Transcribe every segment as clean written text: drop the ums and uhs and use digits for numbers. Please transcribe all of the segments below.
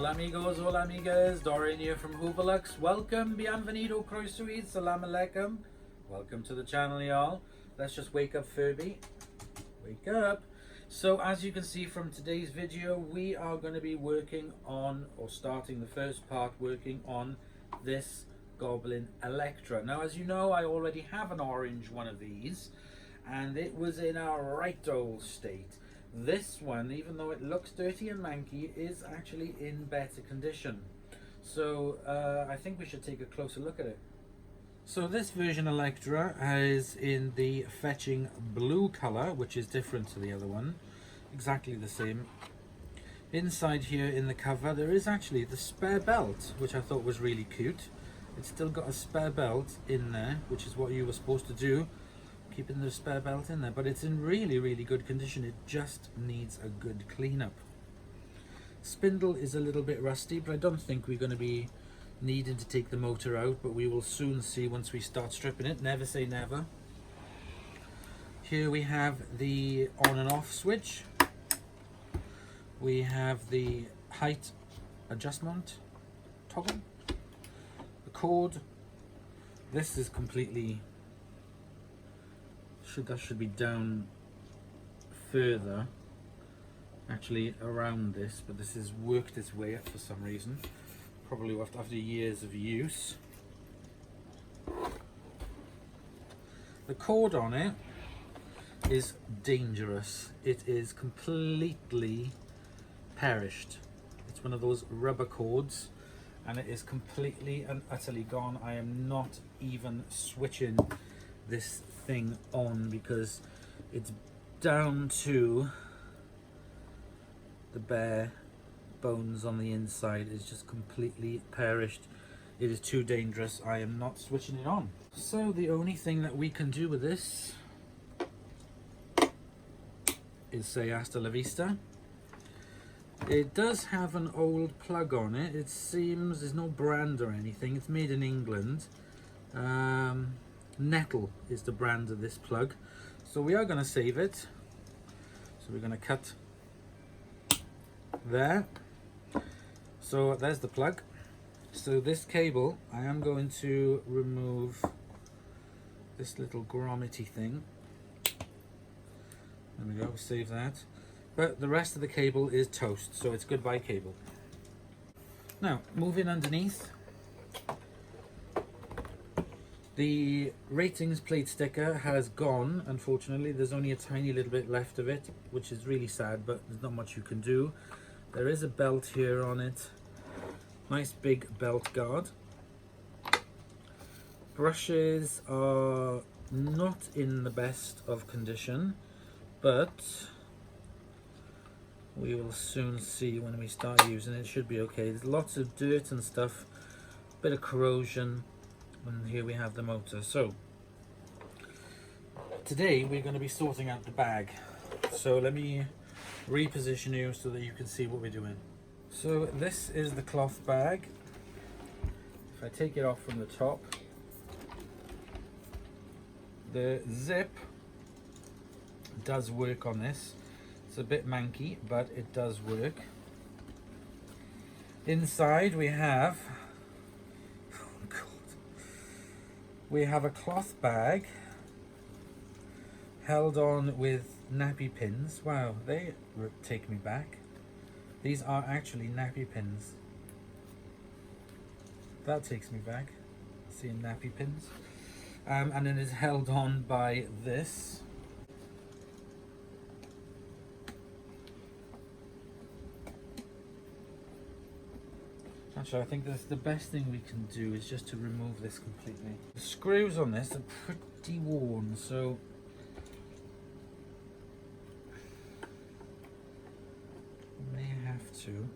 Hola amigos, hola amigas, Dorian here from Hooverlux. Welcome, bienvenido, croesuid, salam alaikum. Welcome to the channel, y'all. Let's just wake up, Furby. Wake up. So as you can see from today's video, we are going to be working on, or starting the first part, working on this Goblin Electra. Now, as you know, I already have an orange one of these, and it was in a right old state. This one, even though it looks dirty and manky, is actually in better condition. So I think we should take a closer look at it. So this version Electra is in the fetching blue color, which is different to the other one. Exactly the same. Inside here in the cover there is actually the spare belt, which I thought was really cute. It's still got a spare belt in there, which is what you were supposed to do, keeping the spare belt in there, but it's in really good condition. It just needs a good cleanup. Spindle is a little bit rusty, but I don't think we're going to be needing to take the motor out, but we will soon see once we start stripping it. Never say never. Here we have the on and off switch. We have the height adjustment toggle, the cord. This is completely that should be down further, actually, around this, but this has worked its way up for some reason, probably after years of use. The cord on it is dangerous. It is completely perished. It's one of those rubber cords, and it is completely and utterly gone. I am not even switching this thing on because it's down to the bare bones on the inside. It's just completely perished. It is too dangerous. I am not switching it on. So the only thing that we can do with this is say hasta la vista. It does have an old plug on it. It seems there's no brand or anything. It's made in England. Nettle is the brand of this plug. So we are going to save it. So we're going to cut there. So there's the plug. So this cable, I am going to remove this little grommety thing. There we go, save that. But the rest of the cable is toast, so it's goodbye cable. Now, moving underneath. The ratings plate sticker has gone, unfortunately. There's only a tiny little bit left of it, which is really sad, but there's not much you can do. There is a belt here on it. Nice big belt guard. Brushes are not in the best of condition, but we will soon see when we start using it. It should be okay. There's lots of dirt and stuff, bit of corrosion. And here we have the motor. So today we're going to be sorting out the bag. So let me reposition you so that you can see what we're doing. So this is the cloth bag. If I take it off from the top, the zip does work on this. It's a bit manky, but it does work. Inside we have a cloth bag held on with nappy pins. Wow, they take me back. These are actually nappy pins. That takes me back, seeing nappy pins. And it is held on by this. Actually, I think that's the best thing we can do is just to remove this completely. The screws on this are pretty worn, so we may have to.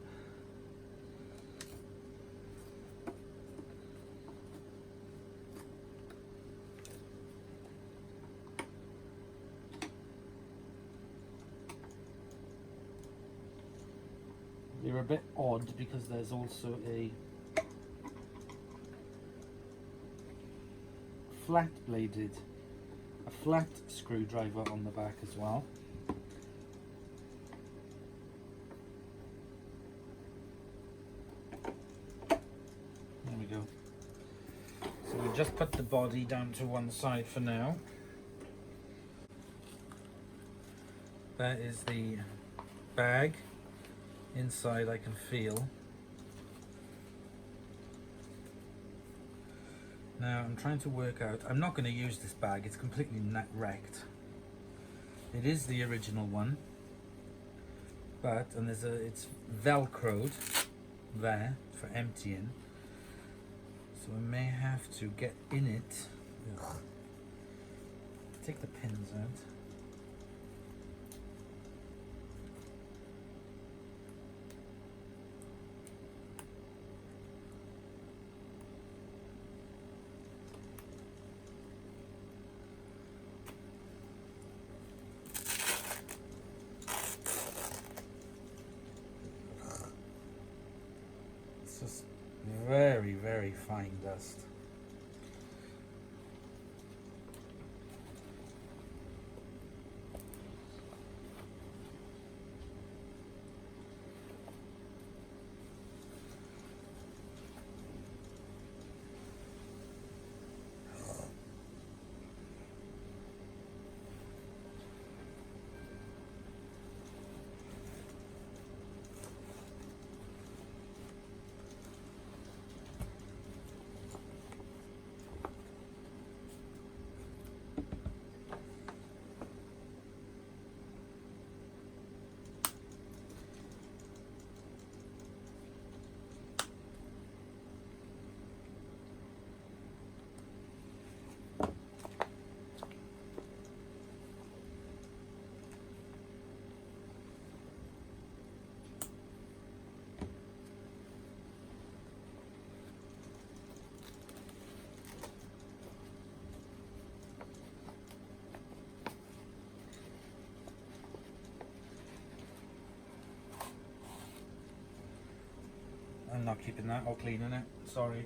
They're a bit odd because there's also a flat screwdriver on the back as well. just put the body down to one side for now. That is the bag. Inside I can feel. Now I'm trying to work out, I'm not going to use this bag, it's completely wrecked. It is the original one, but, and it's velcroed there for emptying. So I may have to get in it. Ugh. Take the pins out. It's just very, very fine dust. I'm not keeping that or cleaning it, sorry.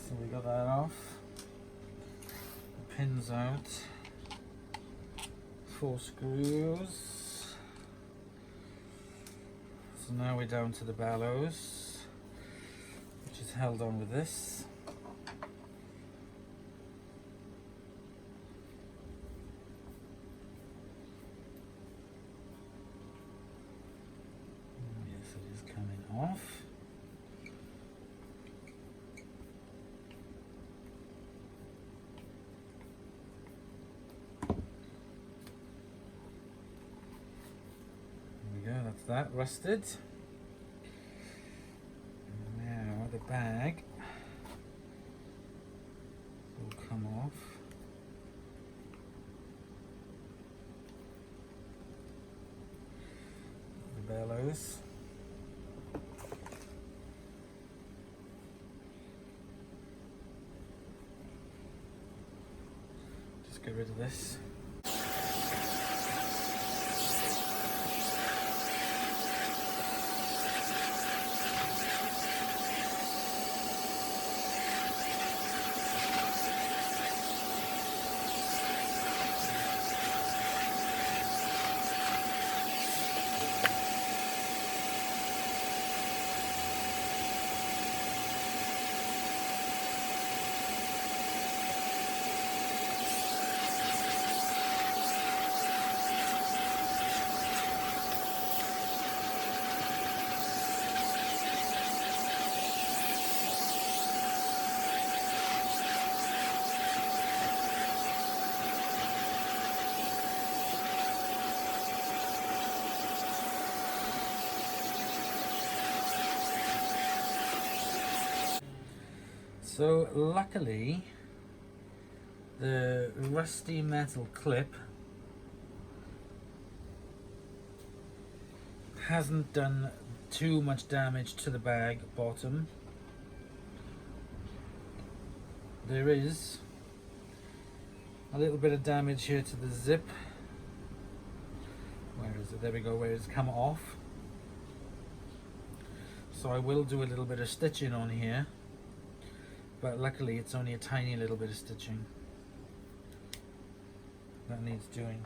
So we got that off. The pins out. 4 screws. So now we're down to the bellows, which is held on with this. Yes, it is coming off. That's that rusted. Now the bag will come off. The bellows. Just get rid of this. So luckily the rusty metal clip hasn't done too much damage to the bag bottom. There is a little bit of damage here to the zip. Where is it? There we go, where it's come off. So I will do a little bit of stitching on here, but luckily it's only a tiny little bit of stitching that needs doing.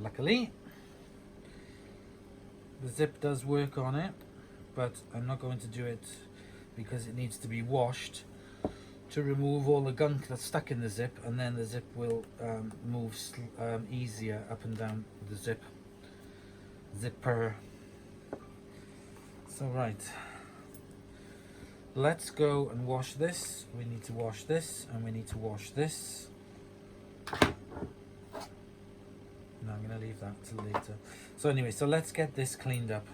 Luckily the zip does work on it, but I'm not going to do it because it needs to be washed to remove all the gunk that's stuck in the zip, and then the zip will move easier up and down the zipper. So right, let's go and wash this. We need to wash this, and we need to wash this. No, I'm going to leave that till later. So anyway, so let's get this cleaned up.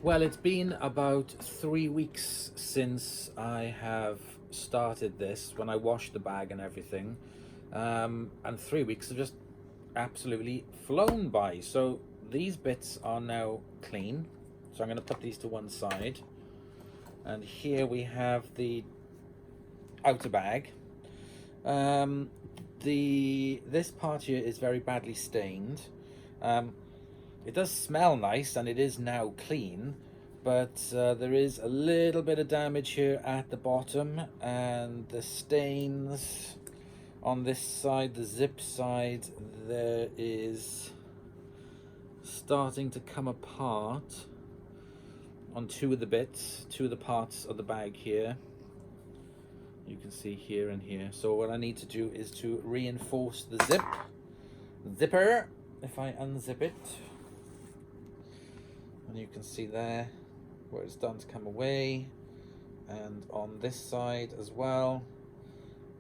Well, it's been about 3 weeks since I have started this, when I washed the bag and everything, and 3 weeks have just absolutely flown by. So these bits are now clean, so I'm going to put these to one side, and here we have the outer bag. This part here is very badly stained. It does smell nice and it is now clean, but there is a little bit of damage here at the bottom, and the stains on this side, the zip side, there is starting to come apart on two of the bits, two of the parts of the bag here. You can see here and here. So what I need to do is to reinforce the zipper. If I unzip it, and you can see there where it's starting to come away, and on this side as well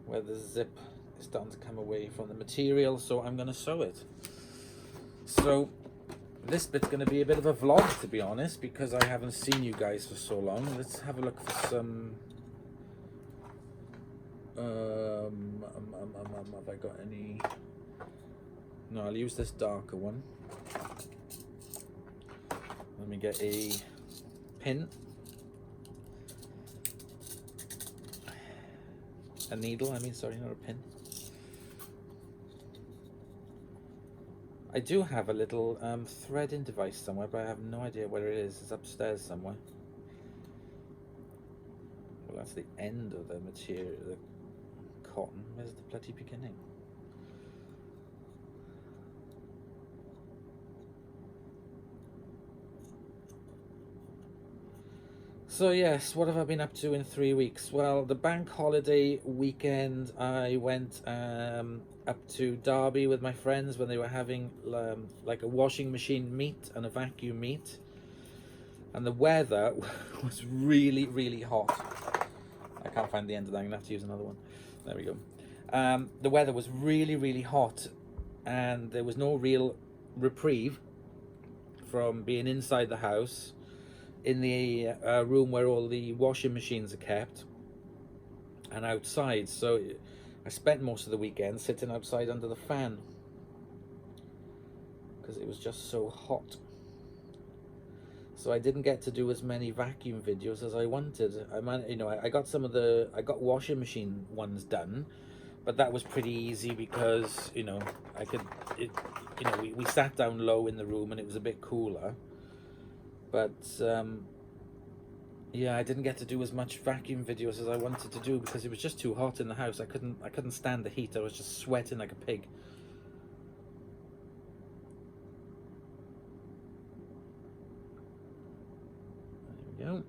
where the zip is starting to come away from the material. So I'm going to sew it. So this bit's going to be a bit of a vlog, to be honest, because I haven't seen you guys for so long. Let's have a look for some have I got any? No, I'll use this darker one. Let me get a pin, a needle, sorry, not a pin. I do have a little threading device somewhere, but I have no idea where it is. It's upstairs somewhere. Well, that's the end of the material, the cotton. Where's the bloody beginning? So yes, what have I been up to in 3 weeks? Well, the bank holiday weekend, I went up to Derby with my friends when they were having like a washing machine meet and a vacuum meet. And the weather was really, really hot. I can't find the end of that, I'm gonna have to use another one. There we go. The weather was really, really hot, and there was no real reprieve from being inside the house, in the room where all the washing machines are kept, and outside. So I spent most of the weekend sitting outside under the fan because it was just so hot. So I didn't get to do as many vacuum videos as I wanted. I got some of the washing machine ones done, but that was pretty easy because I could we sat down low in the room and it was a bit cooler, but yeah, I didn't get to do as much vacuum videos as I wanted to do because it was just too hot in the house. I couldn't stand the heat. I was just sweating like a pig. There we go.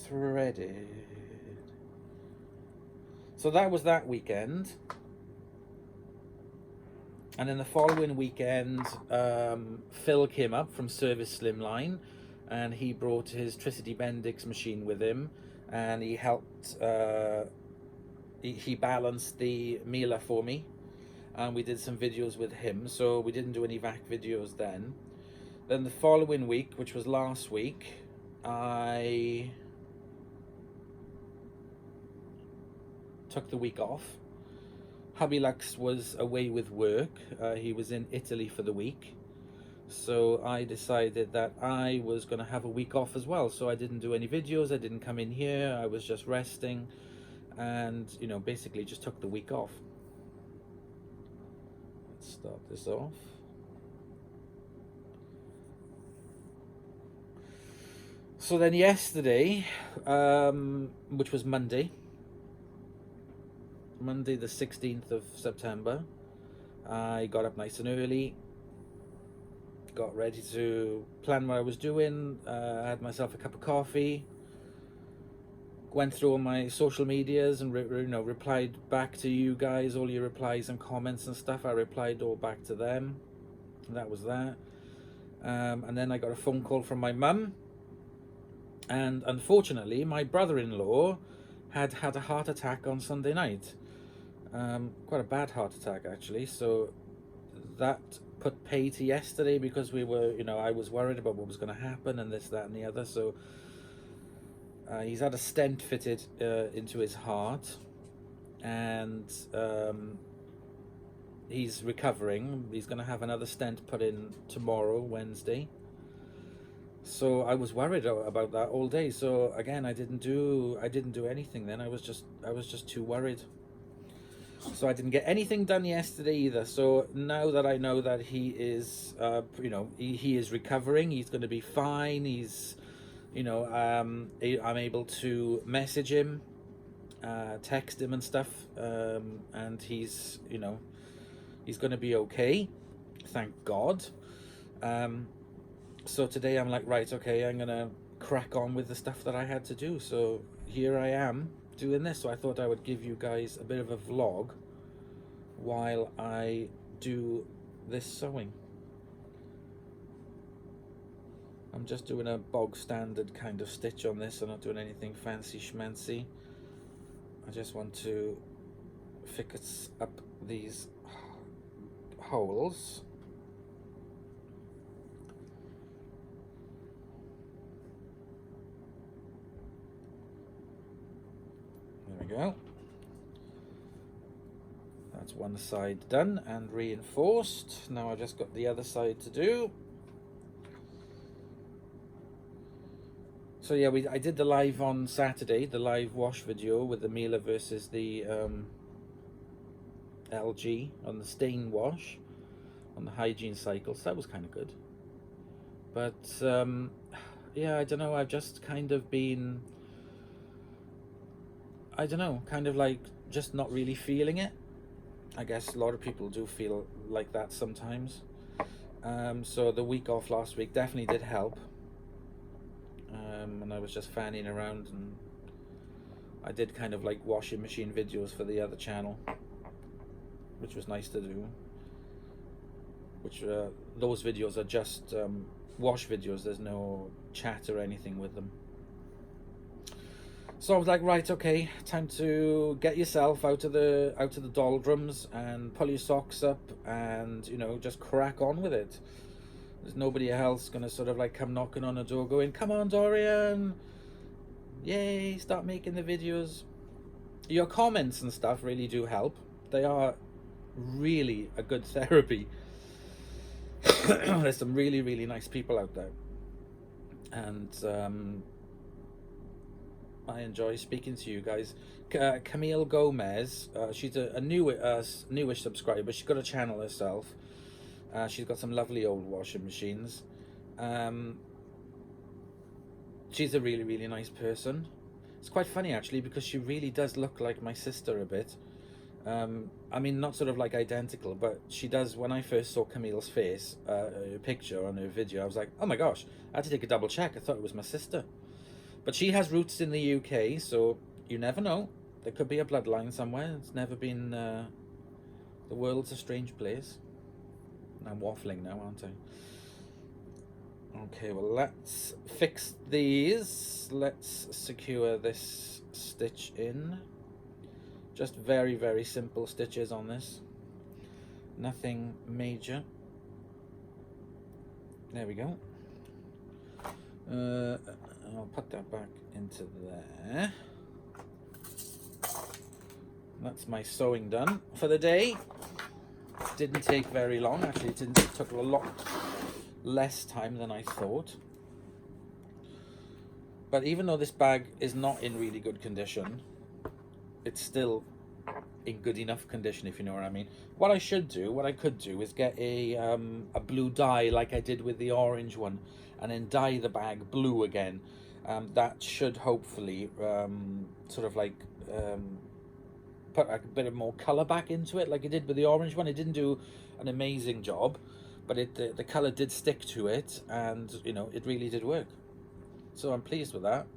Threaded. So that was that weekend. And then the following weekend, Phil came up from Service Slimline, and he brought his Tricity Bendix machine with him, and he helped, he balanced the Miele for me, and we did some videos with him, so we didn't do any vac videos then. Then the following week, which was last week, I took the week off. Hubby Lux was away with work. He was in Italy for the week. So I decided that I was going to have a week off as well. So I didn't do any videos. I didn't come in here. I was just resting and, basically just took the week off. Let's start this off. So then yesterday, which was Monday the 16th of September, I got up nice and early, got ready to plan what I was doing, had myself a cup of coffee, went through all my social medias and replied back to you guys, all your replies and comments and stuff. I replied all back to them. That was that. And then I got a phone call from my mum, and unfortunately my brother-in-law had a heart attack on Sunday night. Quite a bad heart attack actually, so that put pay to yesterday because we were, I was worried about what was going to happen and this, that and the other. So he's had a stent fitted into his heart, and he's recovering. He's going to have another stent put in tomorrow, Wednesday. So I was worried about that all day. So again, I didn't do anything then. I was just too worried. So I didn't get anything done yesterday either. So now that I know that he is, he is recovering, he's going to be fine. He's, I'm able to message him, text him and stuff, and he's, he's going to be okay. Thank God. So today I'm like, right, okay, I'm going to crack on with the stuff that I had to do. So here I am doing this. So I thought I would give you guys a bit of a vlog while I do this sewing. I'm just doing a bog standard kind of stitch on this. I'm not doing anything fancy schmancy. I just want to fix up these holes. There we go. That's one side done and reinforced. Now I've just got the other side to do. So yeah, I did the live on Saturday, the live wash video with the Miele versus the LG on the stain wash on the hygiene cycles. That was kind of good. But yeah, I don't know, I've just kind of been, I don't know, kind of like just not really feeling it. I guess a lot of people do feel like that sometimes. So the week off last week definitely did help. And I was just fanning around, and I did kind of like washing machine videos for the other channel, which was nice to do. Which those videos are just wash videos. There's no chat or anything with them. So I was like, right, okay, time to get yourself out of the doldrums and pull your socks up and, just crack on with it. There's nobody else gonna sort of like come knocking on the door going, come on Dorian, yay, start making the videos. Your comments and stuff really do help. They are really a good therapy. There's some really nice people out there, and I enjoy speaking to you guys. Camille Gomez, she's a newish subscriber. She's got a channel herself. She's got some lovely old washing machines. Um, she's a really, really nice person. It's quite funny actually because she really does look like my sister a bit. I mean, not sort of like identical, but she does. When I first saw Camille's face, her picture on her video, I was like, oh my gosh, I had to take a double check. I thought it was my sister. But she has roots in the UK, so you never know. There could be a bloodline somewhere. It's never been. The world's a strange place. I'm waffling now, aren't I? Okay, well, let's fix these. Let's secure this stitch in. Just very, very simple stitches on this. Nothing major. There we go. I'll put that back into there. That's my sewing done for the day. Didn't take very long. Actually, it took a lot less time than I thought. But even though this bag is not in really good condition, it's still in good enough condition, if you know what I mean. What I could do is get a blue dye like I did with the orange one, and then dye the bag blue again. That should hopefully sort of like put a bit of more color back into it, like it did with the orange one. It didn't do an amazing job, but the color did stick to it, and you know, it really did work. So I'm pleased with that.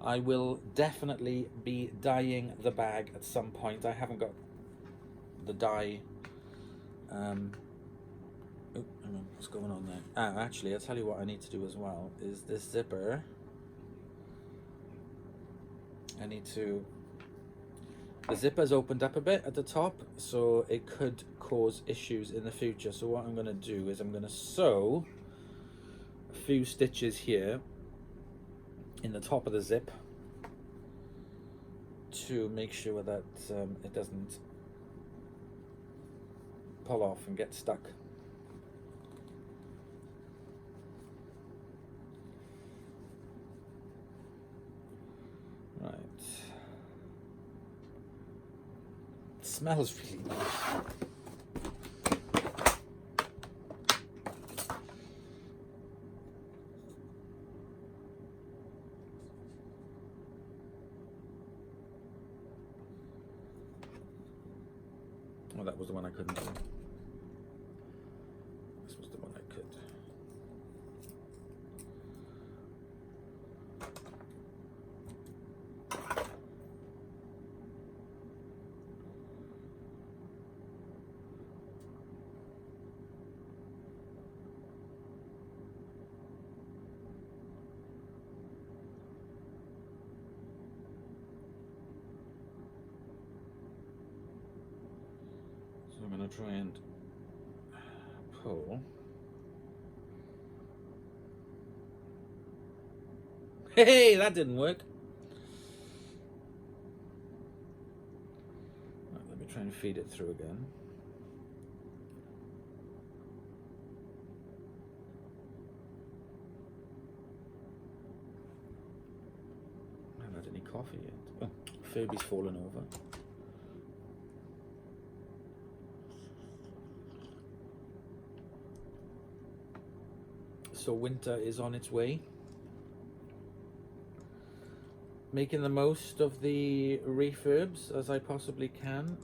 I will definitely be dyeing the bag at some point. I haven't got the dye. Oh, hang on, what's going on there? Actually, I'll tell you what I need to do as well is this zipper. The zipper's opened up a bit at the top, so it could cause issues in the future. So what I'm going to do is I'm going to sew a few stitches here in the top of the zip to make sure that it doesn't pull off and get stuck. Right. It smells really nice. Oh, that was the one I couldn't do. This was the one I could. So I'm going to try and pull. Hey, that didn't work. Right, let me try and feed it through again. I haven't had any coffee yet. Oh, Furby's fallen over. So winter is on its way. Making the most of the refurbs as I possibly can,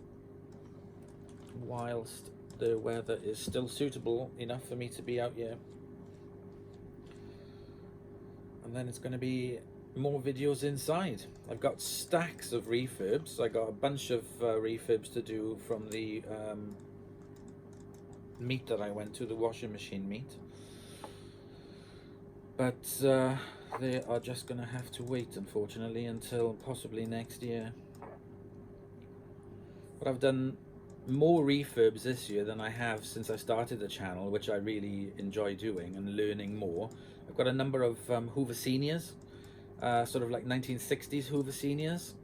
whilst the weather is still suitable enough for me to be out here. And then it's going to be more videos inside. I've got stacks of refurbs. I got a bunch of refurbs to do from the meet that I went to, the washing machine meet. But they are just going to have to wait, unfortunately, until possibly next year. But I've done more refurbs this year than I have since I started the channel, which I really enjoy doing and learning more. I've got a number of Hoover Seniors, sort of like 1960s Hoover Seniors,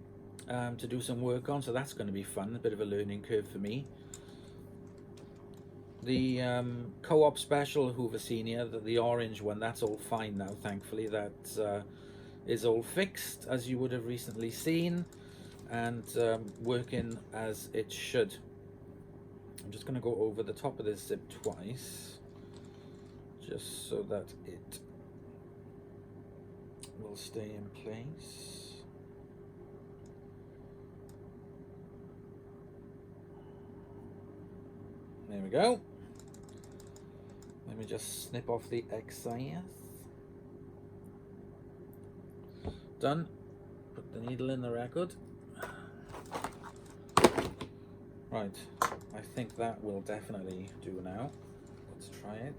to do some work on, so that's going to be fun, a bit of a learning curve for me. The co-op special Hoover Senior, the orange one, that's all fine now, thankfully. That's is all fixed, as you would have recently seen, and working as it should. I'm just going to go over the top of this zip twice, just so that it will stay in place. There we go. Let me just snip off the excess. Done. Put the needle in the record. Right, I think that will definitely do now. Let's try it.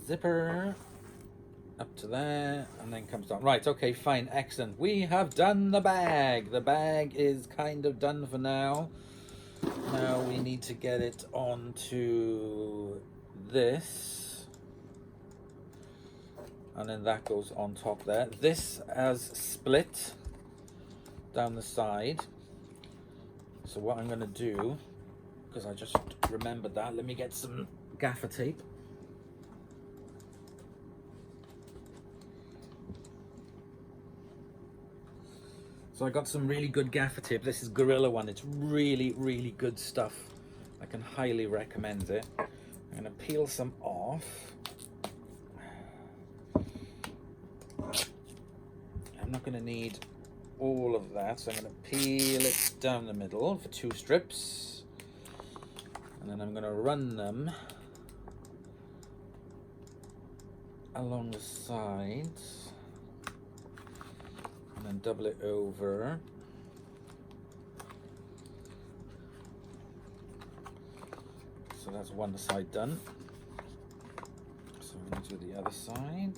Zipper up to there, and then comes down. Right, okay, fine, excellent. We have done the bag. The bag is kind of done for now. Now we need to get it onto this, and then that goes on top there. This has split down the side, so what I'm going to do, because I just remembered that, let me get some gaffer tape. So I got some really good gaffer tape. This is Gorilla one. It's really, really good stuff. I can highly recommend it. I'm going to peel some off. I'm not going to need all of that, so I'm going to peel it down the middle for 2 strips. And then I'm going to run them along the sides. And then double it over. So that's one side done. So I'm going to do the other side.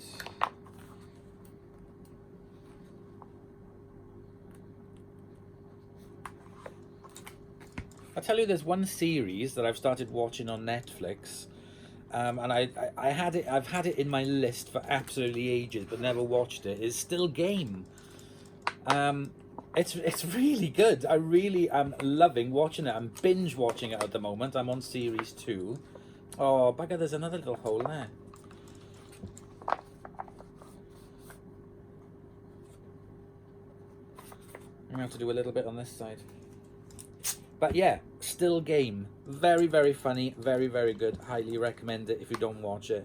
I tell you, there's one series that I've started watching on Netflix, and I've had it in my list for absolutely ages, but never watched it. It's Still Game. It's really good. I really am loving watching it. I'm binge watching it at the moment. I'm on series 2. Oh, bugger, there's another little hole there. I'm gonna have to do a little bit on this side. But yeah, Still Game. Very, very funny. Very, very good. Highly recommend it if you don't watch it.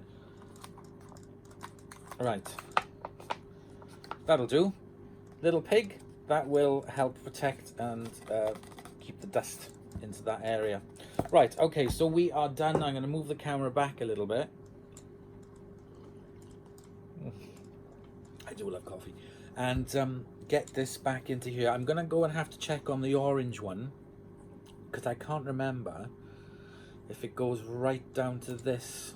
Right. That'll do. Little pig. That will help protect and keep the dust into that area. Right, okay, so we are done. I'm going to move the camera back a little bit. I do love coffee. And get this back into here. I'm going to go and have to check on the orange one, because I can't remember if it goes right down to this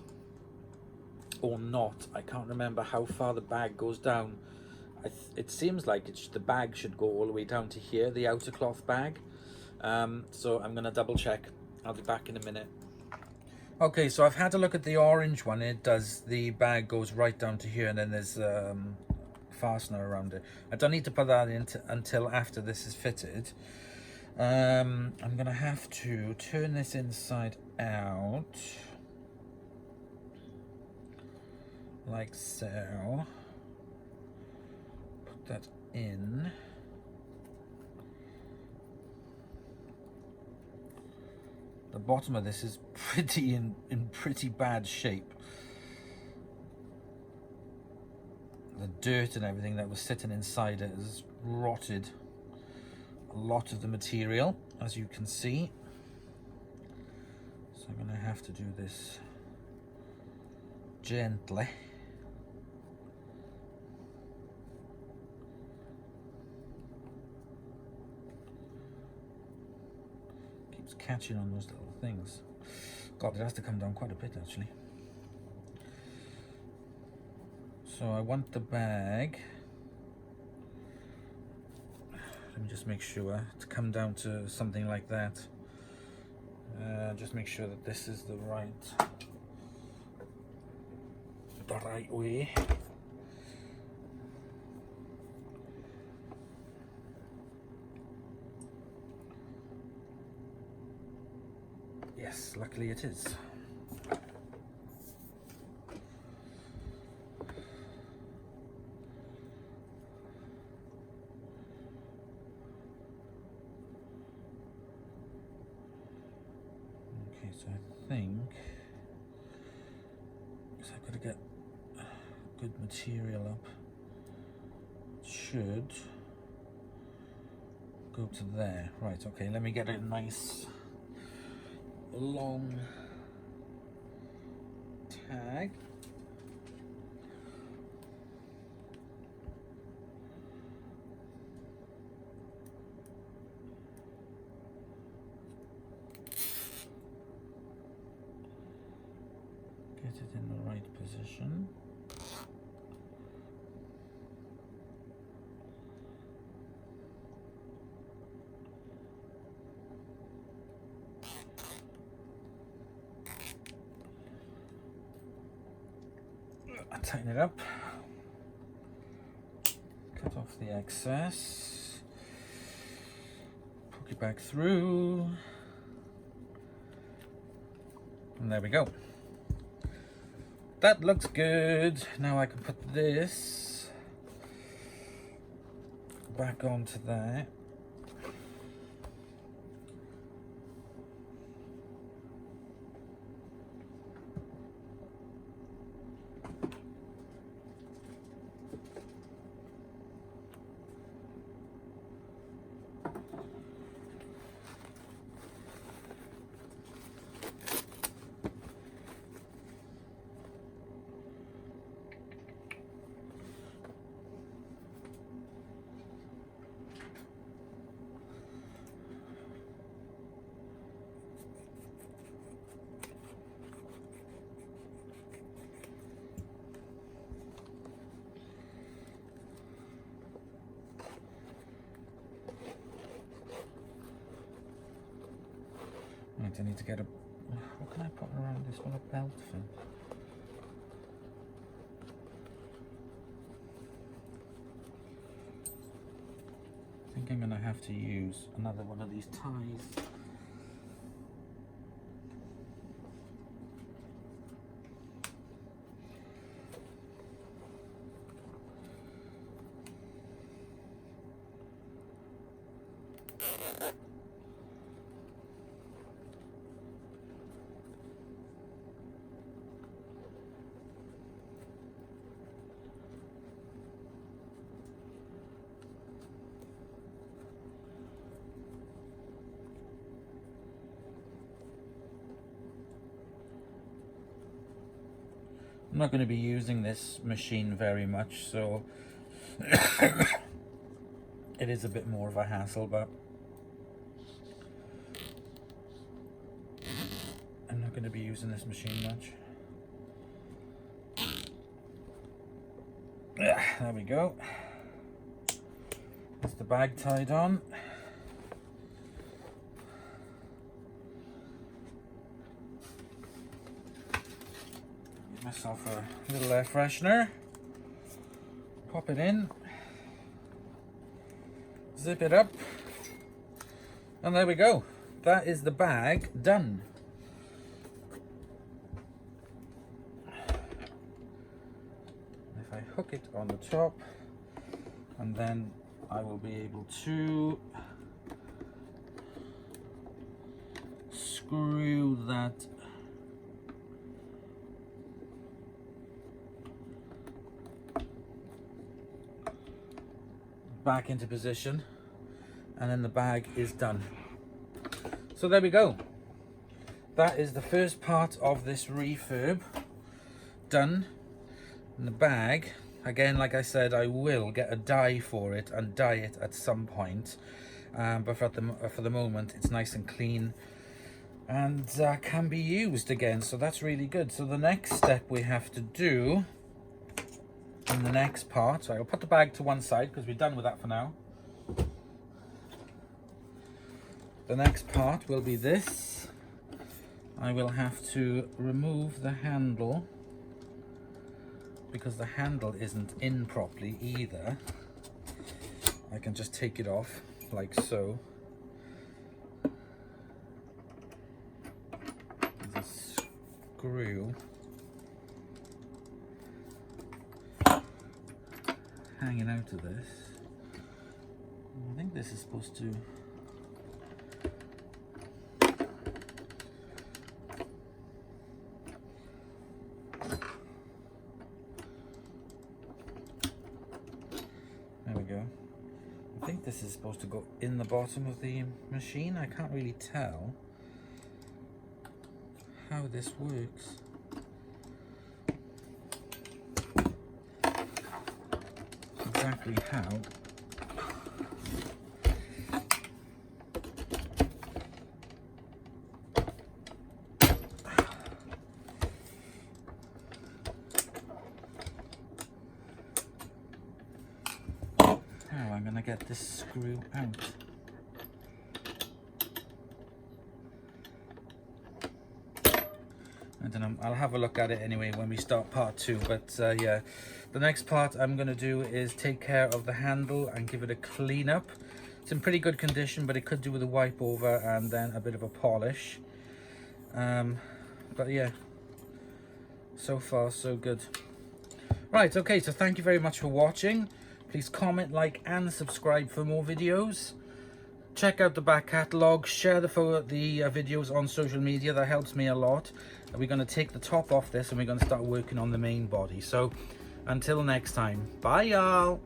or not. I can't remember how far the bag goes down. It seems like the bag should go all the way down to here, the outer cloth bag. So I'm going to double check. I'll be back in a minute. Okay, so I've had a look at the orange one. It does, the bag goes right down to here, and then there's fastener around it. I don't need to put that in until after this is fitted. I'm going to have to turn this inside out, like so. That in. The bottom of this is pretty in pretty bad shape. The dirt and everything that was sitting inside it has rotted a lot of the material, as you can see. So I'm going to have to do this gently. Catching on those little things. God, it has to come down quite a bit actually. So I want the bag, let me just make sure, to come down to something like that. Just make sure that this is the right way. Yes, luckily it is. Okay, so I think I've got to get good material up. It should go to there. Right, okay, let me get a nice long tag. Get it in the right position. Tighten it up, cut off the excess, poke it back through, and there we go. That looks good. Now I can put this back onto there. I need to get a... What can I put around this one? A belt fin? I think I'm going to have to use another one of these ties. I'm not going to be using this machine very much, so it is a bit more of a hassle, but I'm not going to be using this machine much. There we go. That's the bag tied on. Myself a little air freshener, pop it in, zip it up, and there we go. That is the bag done. If I hook it on the top, and then I will be able to screw that back into position, and then the bag is done. So there we go. That is the first part of this refurb done. And the bag, again, like I said, I will get a dye for it and dye it at some point, but for the moment it's nice and clean and can be used again, so that's really good. So the next step we have to do in the next part, so I'll put the bag to one side because we're done with that for now. The next part will be this. I will have to remove the handle because the handle isn't in properly either. I can just take it off like so. screw hanging out of this. I think this is supposed to there we go. I think this is supposed to go in the bottom of the machine. I can't really tell how this works. Exactly how. Now I'm going to get this screw out. I don't know, I'll have a look at it anyway when we start part 2, but yeah, the next part I'm going to do is take care of the handle and give it a clean up. It's in pretty good condition, but it could do with a wipe over and then a bit of a polish. But yeah, so far so good. Right, okay, so thank you very much for watching. Please comment, like and subscribe for more videos. Check out the back catalogue, share the videos on social media, that helps me a lot. And we're going to take the top off this and we're going to start working on the main body. So until next time, bye y'all.